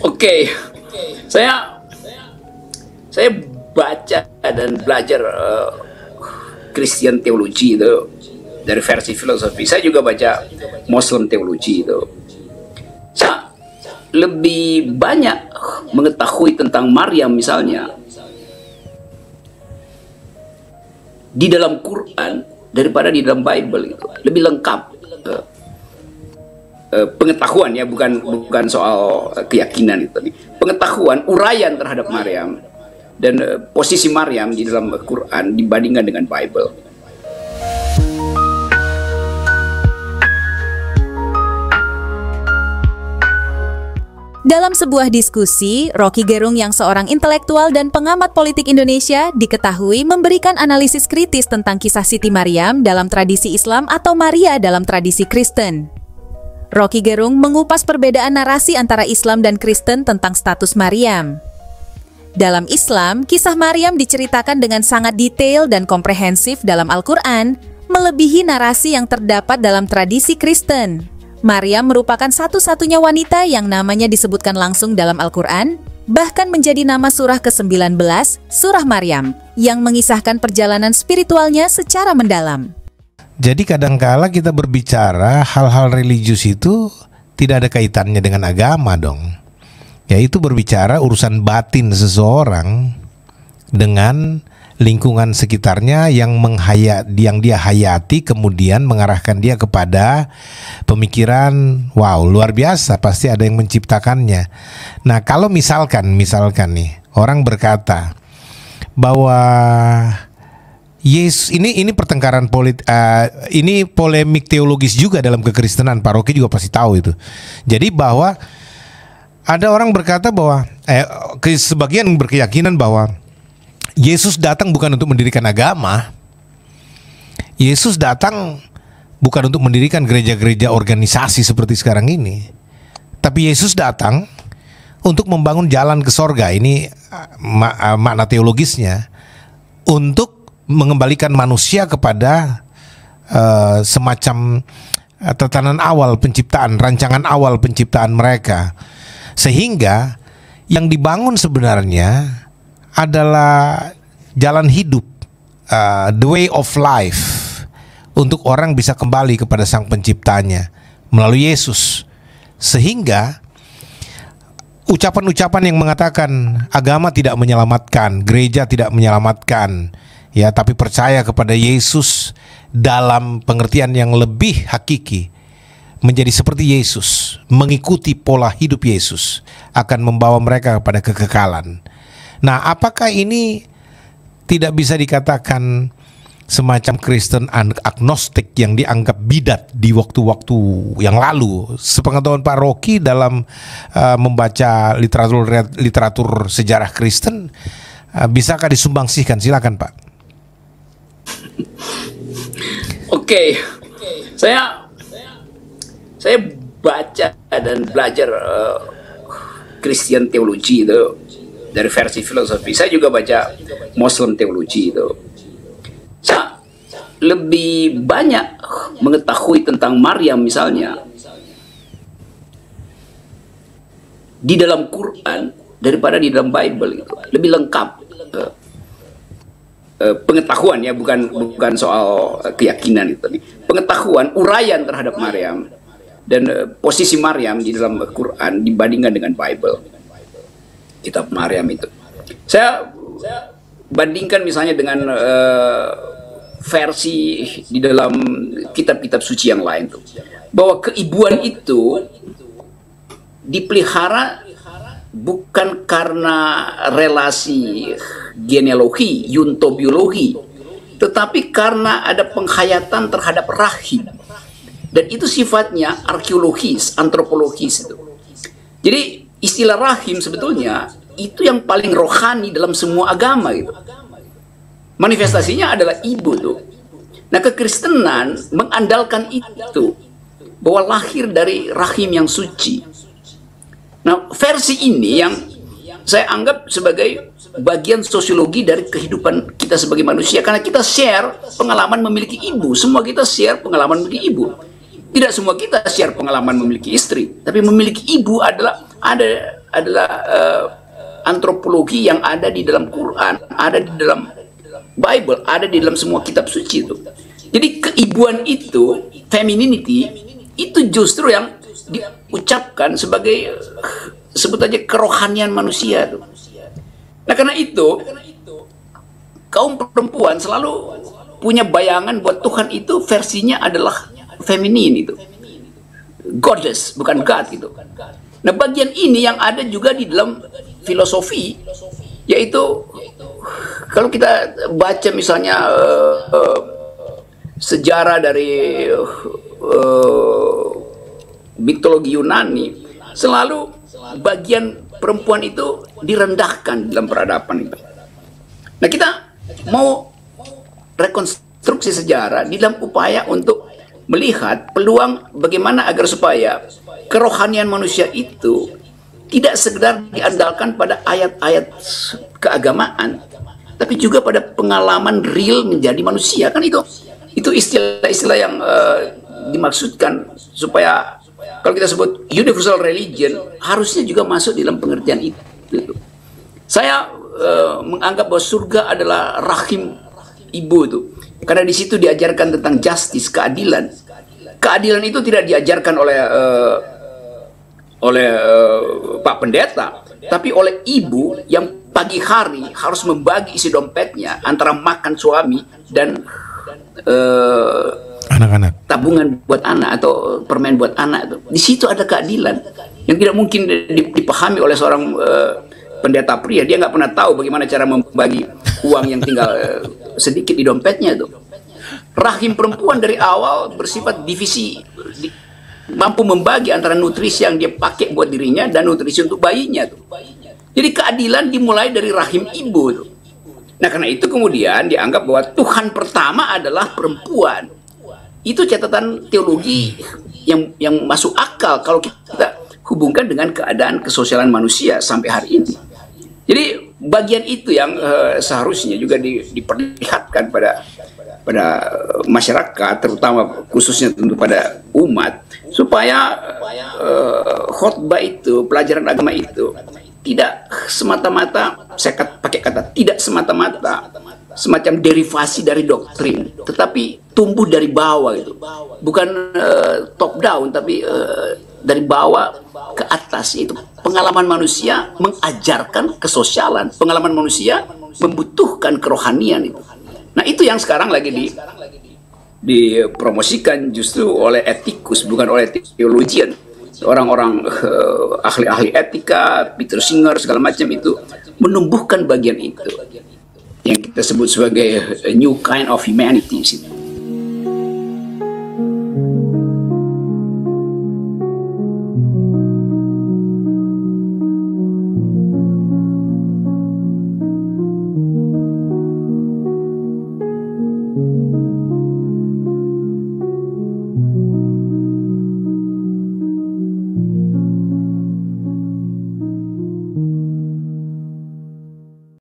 Oke, saya saya baca dan belajar Christian teologi itu dari versi filosofi. Saya juga baca Muslim teologi itu. Saya lebih banyak mengetahui tentang Maryam misalnya di dalam Quran daripada di dalam Bible. Itu lebih lengkap pengetahuan, ya, bukan soal keyakinan itu. Pengetahuan, uraian terhadap Maryam dan posisi Maryam di dalam Quran dibandingkan dengan Bible. Dalam sebuah diskusi, Rocky Gerung yang seorang intelektual dan pengamat politik Indonesia diketahui memberikan analisis kritis tentang kisah Siti Maryam dalam tradisi Islam atau Maria dalam tradisi Kristen. Rocky Gerung mengupas perbedaan narasi antara Islam dan Kristen tentang status Maryam. Dalam Islam, kisah Maryam diceritakan dengan sangat detail dan komprehensif dalam Al-Quran, melebihi narasi yang terdapat dalam tradisi Kristen. Maryam merupakan satu-satunya wanita yang namanya disebutkan langsung dalam Al-Quran, bahkan menjadi nama surah ke-19, Surah Maryam, yang mengisahkan perjalanan spiritualnya secara mendalam. Jadi kadangkala kita berbicara hal-hal religius itu tidak ada kaitannya dengan agama dong. Yaitu berbicara urusan batin seseorang dengan lingkungan sekitarnya yang dia hayati, kemudian mengarahkan dia kepada pemikiran, wow, luar biasa, pasti ada yang menciptakannya. Nah, kalau misalkan nih orang berkata bahwa Yesus ini pertengkaran ini polemik teologis juga dalam kekristenan, Pak Rocky juga pasti tahu itu. Jadi bahwa ada orang berkata bahwa sebagian berkeyakinan bahwa Yesus datang bukan untuk mendirikan agama. Yesus datang bukan untuk mendirikan gereja-gereja organisasi seperti sekarang ini. Tapi Yesus datang untuk membangun jalan ke sorga. Ini makna teologisnya. Untuk mengembalikan manusia kepada semacam tatanan awal penciptaan, rancangan awal penciptaan mereka. Sehingga yang dibangun sebenarnya adalah jalan hidup, the way of life, untuk orang bisa kembali kepada Sang Penciptanya melalui Yesus. Sehingga ucapan-ucapan yang mengatakan agama tidak menyelamatkan, gereja tidak menyelamatkan, ya, tapi percaya kepada Yesus dalam pengertian yang lebih hakiki, menjadi seperti Yesus, mengikuti pola hidup Yesus, akan membawa mereka kepada kekekalan. Nah, apakah ini tidak bisa dikatakan semacam Kristen agnostik yang dianggap bidat di waktu-waktu yang lalu? Sepengetahuan Pak Rocky dalam membaca literatur sejarah Kristen, bisakah disumbangsikan? Silakan, Pak. Oke, saya baca dan belajar Christian teologi itu dari versi filosofi. Saya juga baca Muslim teologi itu. Saya lebih banyak mengetahui tentang Maryam misalnya di dalam Quran daripada di dalam Bible. Itu lebih lengkap pengetahuan, ya, bukan soal keyakinan itu. Pengetahuan, uraian terhadap Maryam dan posisi Maryam di dalam Quran dibandingkan dengan Bible, kitab Maryam itu. Saya bandingkan misalnya dengan versi di dalam kitab-kitab suci yang lain tuh, bahwa keibuan itu dipelihara bukan karena relasi genealogi, yuntobiologi, tetapi karena ada penghayatan terhadap rahim, dan itu sifatnya arkeologis, antropologis itu. Jadi istilah rahim sebetulnya itu yang paling rohani dalam semua agama gitu. Manifestasinya adalah ibu tuh. Nah, kekristenan mengandalkan itu, bahwa lahir dari rahim yang suci. Nah, versi ini yang saya anggap sebagai bagian sosiologi dari kehidupan kita sebagai manusia, karena kita share pengalaman memiliki ibu. Semua kita share pengalaman memiliki ibu. Tidak semua kita share pengalaman memiliki istri, tapi memiliki ibu adalah ada adalah antropologi yang ada di dalam Quran, ada di dalam Bible, ada di dalam semua kitab suci itu. Jadi keibuan itu, femininity, itu justru yang diucapkan sebagai sebut aja kerohanian manusia tuh. Nah karena itu kaum perempuan selalu punya bayangan buat Tuhan itu versinya adalah feminin itu, goddess bukan God gitu. Nah bagian ini yang ada juga di dalam filosofi, yaitu kalau kita baca misalnya sejarah dari mitologi Yunani, selalu bagian perempuan itu direndahkan dalam peradaban itu. Nah kita mau rekonstruksi sejarah di dalam upaya untuk melihat peluang bagaimana agar supaya kerohanian manusia itu tidak sekedar diandalkan pada ayat-ayat keagamaan, tapi juga pada pengalaman real menjadi manusia. Kan itu istilah-istilah yang dimaksudkan supaya kalau kita sebut universal religion harusnya juga masuk dalam pengertian itu. Saya menganggap bahwa surga adalah rahim ibu itu, karena di situ diajarkan tentang justice, keadilan. Keadilan itu tidak diajarkan oleh Pak Pendeta, tapi oleh ibu yang pagi hari harus membagi isi dompetnya antara makan suami dan anak-anak, tabungan buat anak atau permen buat anak. Di situ ada keadilan yang tidak mungkin dipahami oleh seorang pendeta pria. Dia nggak pernah tahu bagaimana cara membagi uang yang tinggal sedikit di dompetnya itu. Rahim perempuan dari awal bersifat divisi, mampu membagi antara nutrisi yang dia pakai buat dirinya dan nutrisi untuk bayinya tuh. Jadi keadilan dimulai dari rahim ibu tuh. Nah karena itu kemudian dianggap bahwa Tuhan pertama adalah perempuan. Itu catatan teologi yang masuk akal kalau kita hubungkan dengan keadaan kesosialan manusia sampai hari ini. Jadi bagian itu yang seharusnya juga diperlihatkan pada masyarakat, terutama khususnya tentu pada umat, supaya khotbah itu, pelajaran agama itu tidak semata-mata, saya pakai kata tidak semata-mata semacam derivasi dari doktrin, tetapi tumbuh dari bawah itu, bukan top down, tapi dari bawah ke atas. Itu pengalaman manusia mengajarkan kesosialan, pengalaman manusia membutuhkan kerohanian itu. Nah itu yang sekarang lagi dipromosikan justru oleh etikus, bukan oleh theologian. Orang-orang ahli-ahli etika, Peter Singer segala macam itu menumbuhkan bagian itu yang kita sebut sebagai a new kind of humanity.